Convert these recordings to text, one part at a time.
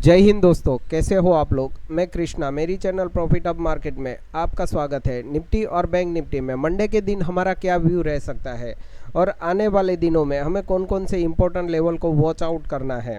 जय हिंद दोस्तों, कैसे हो आप लोग। मैं कृष्णा, मेरी चैनल प्रॉफिट अप मार्केट में आपका स्वागत है। निफ्टी और बैंक निफ्टी में मंडे के दिन हमारा क्या व्यू रह सकता है और आने वाले दिनों में हमें कौन कौन से इम्पोर्टेंट लेवल को वॉच आउट करना है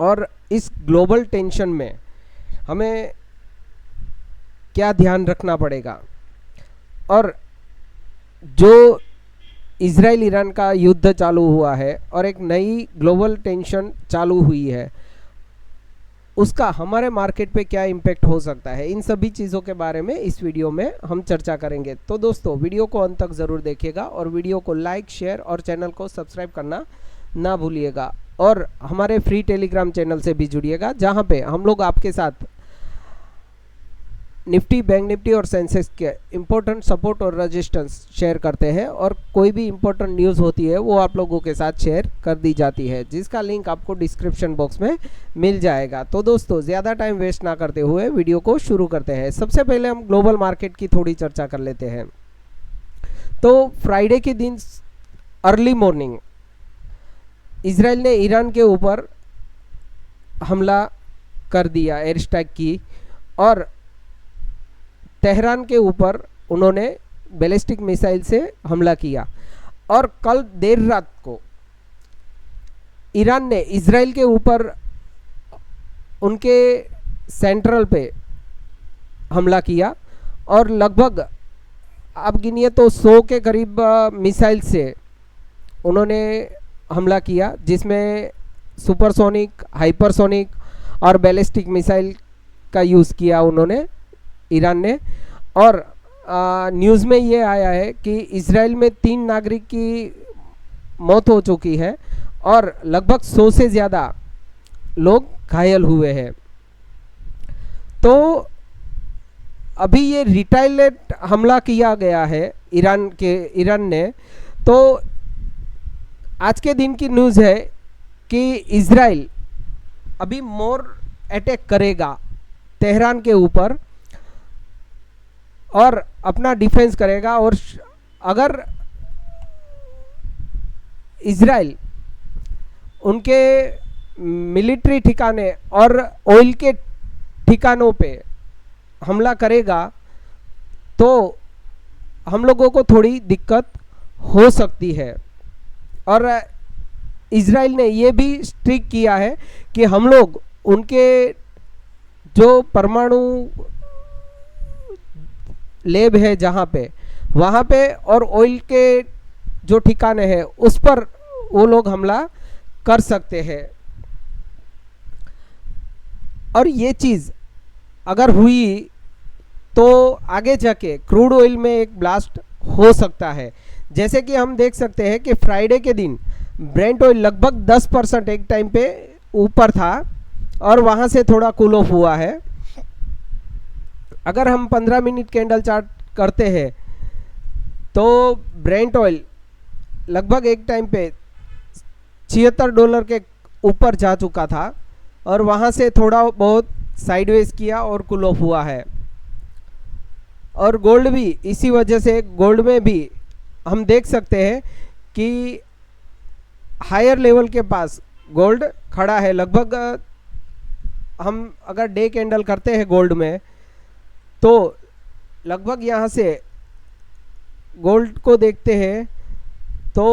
और इस ग्लोबल टेंशन में हमें क्या ध्यान रखना पड़ेगा, और जो इजराइल ईरान का युद्ध चालू हुआ है और एक नई ग्लोबल टेंशन चालू हुई है, उसका हमारे मार्केट पे क्या इम्पैक्ट हो सकता है, इन सभी चीज़ों के बारे में इस वीडियो में हम चर्चा करेंगे। तो दोस्तों, वीडियो को अंत तक ज़रूर देखिएगा और वीडियो को लाइक, शेयर और चैनल को सब्सक्राइब करना ना भूलिएगा। और हमारे फ्री टेलीग्राम चैनल से भी जुड़िएगा, जहाँ पे हम लोग आपके साथ निफ्टी, बैंक निफ्टी और सेंसेक्स के इम्पोर्टेंट सपोर्ट और रेजिस्टेंस शेयर करते हैं, और कोई भी इम्पोर्टेंट न्यूज़ होती है वो आप लोगों के साथ शेयर कर दी जाती है, जिसका लिंक आपको डिस्क्रिप्शन बॉक्स में मिल जाएगा। तो दोस्तों, ज़्यादा टाइम वेस्ट ना करते हुए वीडियो को शुरू करते हैं। सबसे पहले हम ग्लोबल मार्केट की थोड़ी चर्चा कर लेते हैं। तो फ्राइडे के दिन अर्ली मॉर्निंग इजराइल ने ईरान के ऊपर हमला कर दिया, एयर स्ट्राइक की, और तेहरान के ऊपर उन्होंने बैलिस्टिक मिसाइल से हमला किया। और कल देर रात को ईरान ने इजराइल के ऊपर उनके सेंट्रल पे हमला किया, और लगभग आप गिनिए तो 100 के करीब मिसाइल से उन्होंने हमला किया, जिसमें सुपरसोनिक, हाइपरसोनिक और बैलिस्टिक मिसाइल का यूज़ किया उन्होंने, ईरान ने। और न्यूज़ में ये आया है कि इजराइल में 3 नागरिक की मौत हो चुकी है और लगभग 100 से ज़्यादा लोग घायल हुए हैं। तो अभी ये रिटाइलेट हमला किया गया है ईरान ने। तो आज के दिन की न्यूज़ है कि इजराइल अभी मोर अटैक करेगा तेहरान के ऊपर और अपना डिफेंस करेगा। और अगर इजराइल उनके मिलिट्री ठिकाने और ऑयल के ठिकानों पे हमला करेगा तो हम लोगों को थोड़ी दिक्कत हो सकती है। और इजराइल ने ये भी स्ट्रिक किया है कि हम लोग उनके जो परमाणु लैब है जहाँ पे, वहाँ पे और ऑयल के जो ठिकाने हैं उस पर वो लोग हमला कर सकते हैं। और ये चीज़ अगर हुई तो आगे जाके क्रूड ऑयल में एक ब्लास्ट हो सकता है। जैसे कि हम देख सकते हैं कि फ्राइडे के दिन ब्रेंट ऑयल लगभग 10% एक टाइम पे ऊपर था और वहाँ से थोड़ा कूल ऑफ हुआ है। अगर हम 15 मिनट कैंडल चार्ट करते हैं तो ब्रेंट ऑयल लगभग एक टाइम पे $76 के ऊपर जा चुका था और वहाँ से थोड़ा बहुत साइडवेज किया और कूल ऑफ हुआ है। और गोल्ड भी इसी वजह से, गोल्ड में भी हम देख सकते हैं कि हायर लेवल के पास गोल्ड खड़ा है। लगभग हम अगर डे कैंडल करते हैं गोल्ड में तो लगभग यहाँ से गोल्ड को देखते हैं तो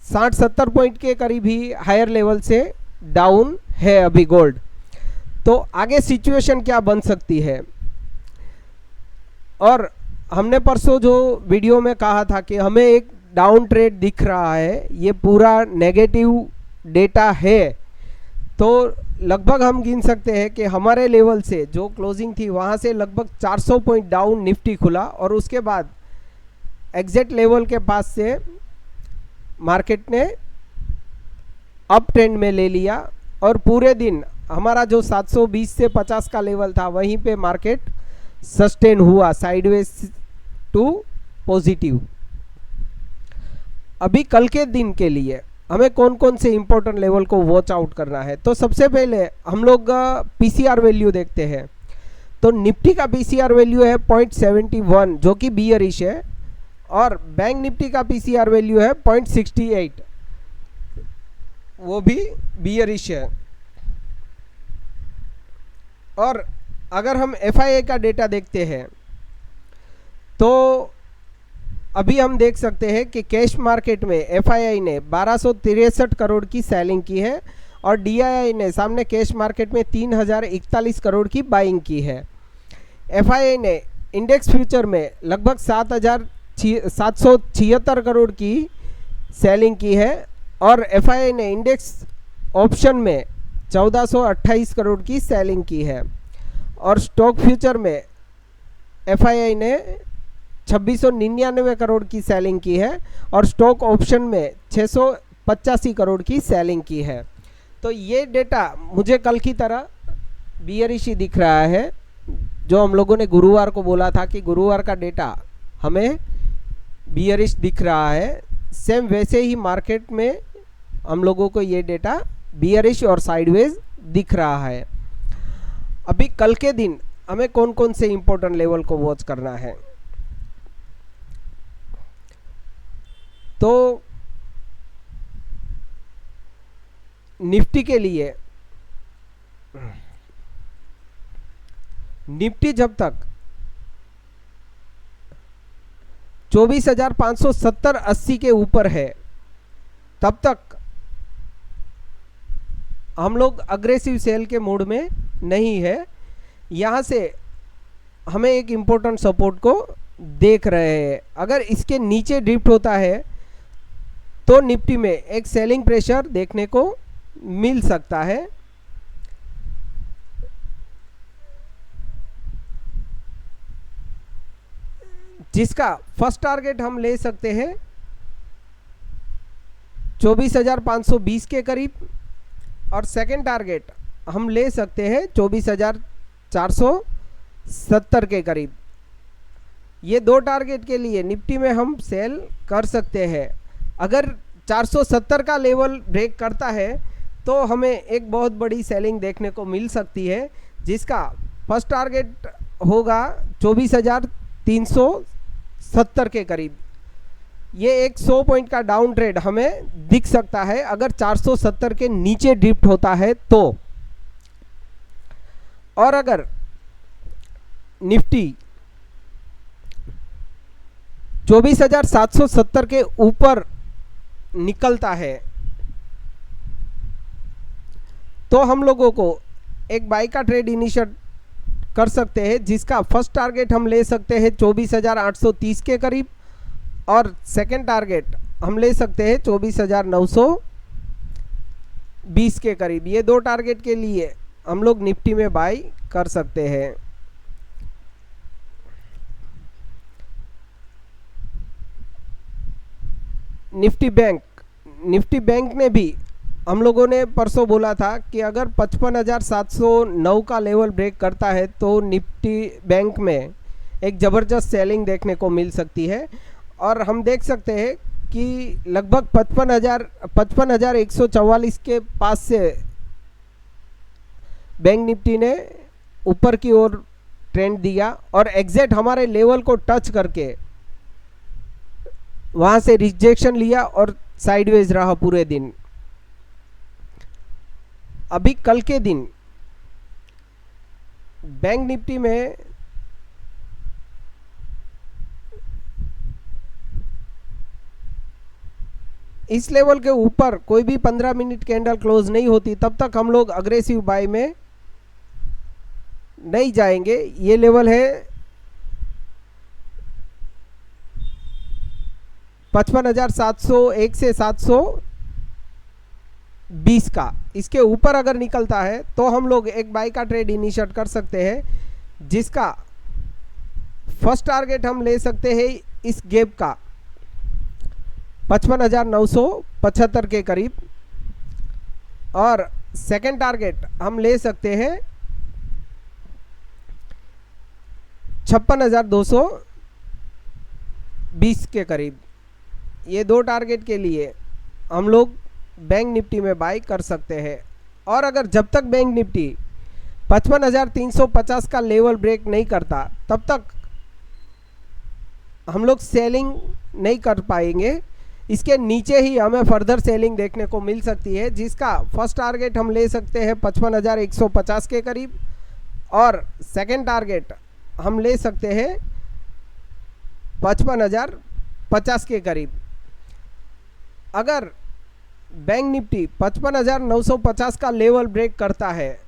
60-70 पॉइंट के करीब ही हायर लेवल से डाउन है अभी गोल्ड। तो आगे सिचुएशन क्या बन सकती है। और हमने परसों जो वीडियो में कहा था कि हमें एक डाउन ट्रेड दिख रहा है, ये पूरा नेगेटिव डेटा है। तो लगभग हम गिन सकते हैं कि हमारे लेवल से जो क्लोजिंग थी वहाँ से लगभग 400 पॉइंट डाउन निफ्टी खुला, और उसके बाद एग्जैक्ट लेवल के पास से मार्केट ने अप ट्रेंड में ले लिया। और पूरे दिन हमारा जो 720 से 50 का लेवल था वहीं पे मार्केट सस्टेन हुआ साइडवेज टू पॉजिटिव। अभी कल के दिन के लिए हमें कौन कौन से इंपॉर्टेंट लेवल को वॉच आउट करना है। तो सबसे पहले हम लोग पीसीआर वैल्यू देखते हैं। तो निफ्टी का पीसीआर वैल्यू है 0.71 जो कि बियरिश है, और बैंक निफ्टी का पीसीआर वैल्यू है 0.68 वो भी बियरिश है। और अगर हम एफआईआई का डेटा देखते हैं तो अभी हम देख सकते हैं कि कैश मार्केट में एफआईआई ने 1263 करोड़ की सेलिंग की है और डीआईआई ने सामने कैश मार्केट में 3041 करोड़ की बाइंग की है। एफआईआई ने इंडेक्स फ्यूचर में लगभग 7,776 करोड़ की सेलिंग की है और एफआईआई ने इंडेक्स ऑप्शन में 1428 करोड़ की सेलिंग की है और स्टॉक फ्यूचर में एफआईआई ने 2699 करोड़ की सेलिंग की है और स्टॉक ऑप्शन में 685 करोड़ की सेलिंग की है। तो ये डेटा मुझे कल की तरह बियरिश ही दिख रहा है, जो हम लोगों ने गुरुवार को बोला था कि गुरुवार का डेटा हमें बियरिश दिख रहा है, सेम वैसे ही मार्केट में हम लोगों को ये डेटा बियरिश और साइडवेज दिख रहा है। अभी कल के दिन हमें कौन कौन से इंपॉर्टेंट लेवल को वॉच करना है, तो निफ्टी के लिए निफ्टी जब तक 24,570-80 के ऊपर है तब तक हम लोग अग्रेसिव सेल के मोड में नहीं है। यहाँ से हमें एक इम्पोर्टेंट सपोर्ट को देख रहे हैं। अगर इसके नीचे ड्रिफ्ट होता है तो निफ्टी में एक सेलिंग प्रेशर देखने को मिल सकता है। जिसका फर्स्ट टारगेट हम ले सकते हैं 24,520 के करीब और सेकंड टारगेट हम ले सकते हैं 24,470 के करीब। ये दो टारगेट के लिए निफ्टी में हम सेल कर सकते हैं। अगर 470 का लेवल ब्रेक करता है तो हमें एक बहुत बड़ी सेलिंग देखने को मिल सकती है, जिसका फर्स्ट टारगेट होगा 24,370 के करीब। ये एक 100 पॉइंट का डाउन ट्रेड हमें दिख सकता है अगर 470 के नीचे ड्रिफ्ट होता है तो। और अगर निफ्टी 24,770 के ऊपर निकलता है तो हम लोगों को एक बाई का ट्रेड इनिशिएट कर सकते हैं, जिसका फर्स्ट टारगेट हम ले सकते हैं 24,830 के करीब और सेकंड टारगेट हम ले सकते हैं 24,920 के करीब। ये दो टारगेट के लिए हम लोग निफ्टी में बाई कर सकते हैं। निफ्टी बैंक ने भी हम लोगों ने परसों बोला था कि अगर 55,709 का लेवल ब्रेक करता है तो निफ्टी बैंक में एक ज़बरदस्त सेलिंग देखने को मिल सकती है और हम देख सकते हैं कि लगभग 55,144 के पास से बैंक निफ्टी ने ऊपर की ओर ट्रेंड दिया और एग्जैक्ट हमारे लेवल को टच करके वहाँ से रिजेक्शन लिया और साइडवेज रहा पूरे दिन। अभी कल के दिन बैंक निफ्टी में इस लेवल के ऊपर कोई भी 15 मिनट कैंडल क्लोज नहीं होती तब तक हम लोग अग्रेसिव बाय में नहीं जाएंगे। ये लेवल है 55,701 से 720 का। इसके ऊपर अगर निकलता है तो हम लोग एक बाय का ट्रेड इनिशिएट कर सकते हैं, जिसका फर्स्ट टारगेट हम ले सकते हैं इस गैप का 55,975 के करीब और सेकंड टारगेट हम ले सकते हैं 56,220 के करीब। ये दो टारगेट के लिए हम लोग बैंक निफ्टी में बाई कर सकते हैं। और अगर जब तक बैंक निफ्टी 55,350 का लेवल ब्रेक नहीं करता तब तक हम लोग सेलिंग नहीं कर पाएंगे। इसके नीचे ही हमें फर्दर सेलिंग देखने को मिल सकती है, जिसका फर्स्ट टारगेट हम ले सकते हैं 55,150 के करीब और सेकंड टारगेट हम ले सकते हैं 55,050 के करीब। अगर बैंक निफ्टी 55,950 का लेवल ब्रेक करता है,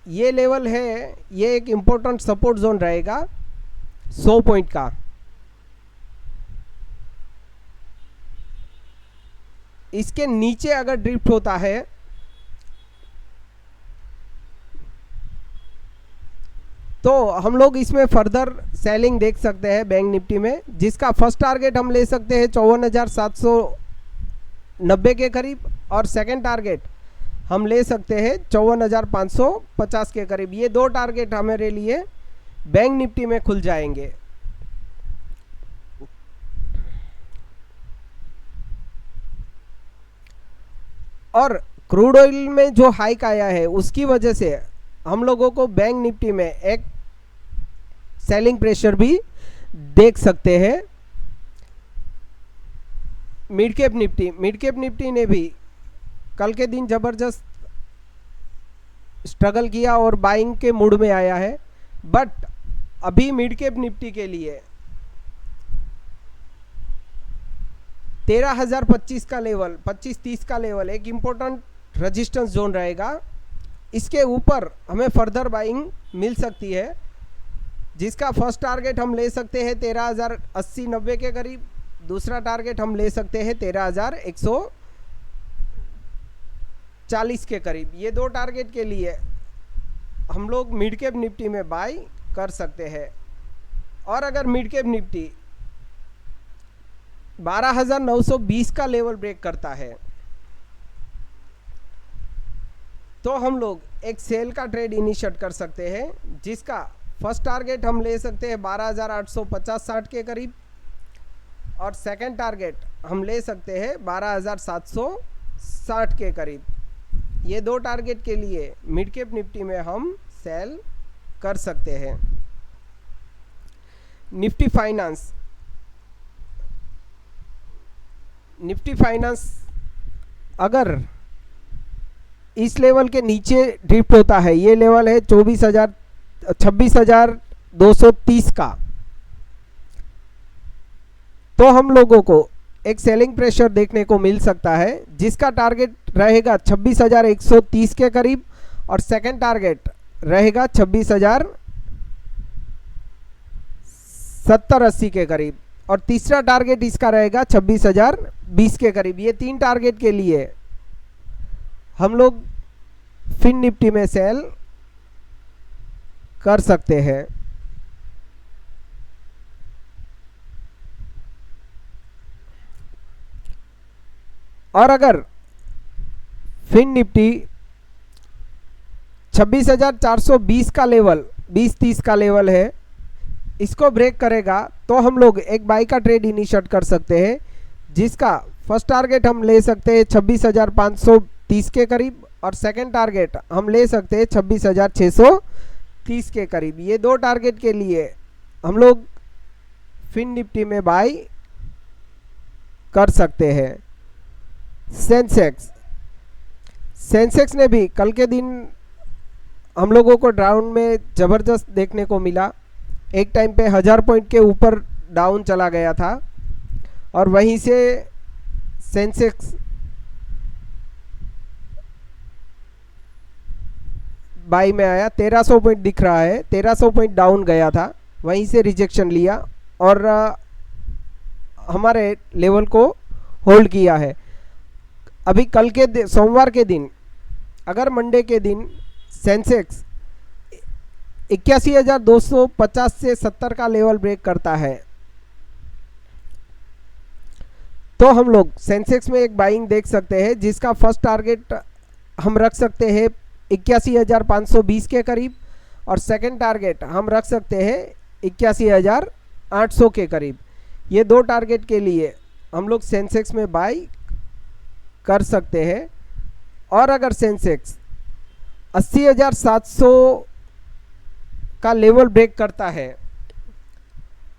ये लेवल है, ये एक इम्पोर्टेंट सपोर्ट जोन रहेगा 100 पॉइंट का। इसके नीचे अगर ड्रिफ्ट होता है तो हम लोग इसमें फर्दर सेलिंग देख सकते हैं बैंक निफ्टी में, जिसका फर्स्ट टारगेट हम ले सकते हैं 54,790 के करीब और सेकंड टारगेट हम ले सकते हैं 54,550 के करीब। ये दो टारगेट हमारे लिए बैंक निफ्टी में खुल जाएंगे। और क्रूड ऑयल में जो हाइक आया है उसकी वजह से हम लोगों को बैंक निफ्टी में एक सेलिंग प्रेशर भी देख सकते हैं। मिड कैप निफ्टी ने भी कल के दिन जबरदस्त स्ट्रगल किया और बाइंग के मूड में आया है, बट अभी मिड कैप निफ्टी के लिए 13,025 का लेवल, 25-30 का लेवल एक इम्पोर्टेंट रेजिस्टेंस जोन रहेगा। इसके ऊपर हमें फर्दर बाइंग मिल सकती है, जिसका फर्स्ट टारगेट हम ले सकते हैं 13,080-90 के करीब, दूसरा टारगेट हम ले सकते हैं 13,140 के करीब। ये दो टारगेट के लिए हम लोग मिड कैप निफ्टी में बाई कर सकते हैं। और अगर मिड कैप निफ्टी 12,920 का लेवल ब्रेक करता है तो हम लोग एक सेल का ट्रेड इनिशिएट कर सकते हैं, जिसका फर्स्ट टारगेट हम ले सकते हैं 12,850-60 के करीब और सेकंड टारगेट हम ले सकते हैं 12,760 के करीब। ये दो टारगेट के लिए मिड कैप निफ्टी में हम सेल कर सकते हैं। निफ्टी फाइनेंस अगर इस लेवल के नीचे ड्रिफ्ट होता है, ये लेवल है 26,230 का, तो हम लोगों को एक सेलिंग प्रेशर देखने को मिल सकता है, जिसका टारगेट रहेगा 26,130 के करीब और सेकंड टारगेट रहेगा 26,070-80 के करीब और तीसरा टारगेट इसका रहेगा 26,020 के करीब। ये तीन टारगेट के लिए हम लोग फिन निफ्टी में सेल कर सकते हैं। और अगर फिन निफ्टी 26,420 का लेवल, 20-30 का लेवल है, इसको ब्रेक करेगा तो हम लोग एक बाई का ट्रेड इनिशिएट कर सकते हैं, जिसका फर्स्ट टारगेट हम ले सकते हैं 26,530 के करीब और सेकंड टारगेट हम ले सकते हैं 26,630 के करीब। ये दो टारगेट के लिए हम लोग फिन निफ्टी में बाई कर सकते हैं। सेंसेक्स ने भी कल के दिन हम लोगों को डाउन में ज़बरदस्त देखने को मिला। एक टाइम पे 1000 पॉइंट के ऊपर डाउन चला गया था और वहीं से सेंसेक्स बाई में आया। 1300 पॉइंट दिख रहा है, 1300 पॉइंट डाउन गया था, वहीं से रिजेक्शन लिया और हमारे लेवल को होल्ड किया है। अभी कल के सोमवार के दिन, अगर मंडे के दिन सेंसेक्स 81,250 से 70 का लेवल ब्रेक करता है तो हम लोग सेंसेक्स में एक बाइंग देख सकते हैं, जिसका फर्स्ट टारगेट हम रख सकते हैं 81,520 के करीब और सेकंड टारगेट हम रख सकते हैं 81,800 के करीब। ये दो टारगेट के लिए हम लोग सेंसेक्स में बाई कर सकते हैं। और अगर सेंसेक्स 80,700 का लेवल ब्रेक करता है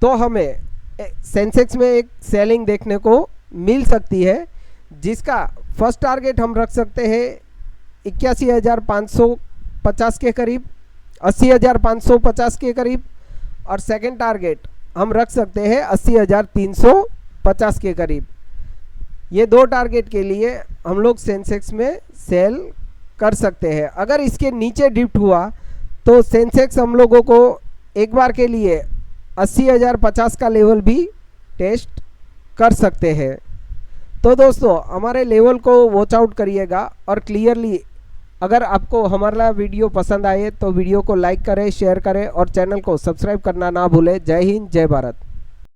तो हमें सेंसेक्स में एक सेलिंग देखने को मिल सकती है, जिसका फर्स्ट टारगेट हम रख सकते हैं 81,550 के करीब 80,550 के करीब, और सेकंड टारगेट हम रख सकते हैं 80,350 के करीब। ये दो टारगेट के लिए हम लोग सेंसेक्स में सेल कर सकते हैं। अगर इसके नीचे ड्रिफ्ट हुआ तो सेंसेक्स हम लोगों को एक बार के लिए 80,050 का लेवल भी टेस्ट कर सकते हैं। तो दोस्तों हमारे लेवल को वॉच आउट करिएगा, और क्लियरली अगर आपको हमारा वीडियो पसंद आए तो वीडियो को लाइक करें, शेयर करें और चैनल को सब्सक्राइब करना ना भूलें। जय हिंद, जय भारत।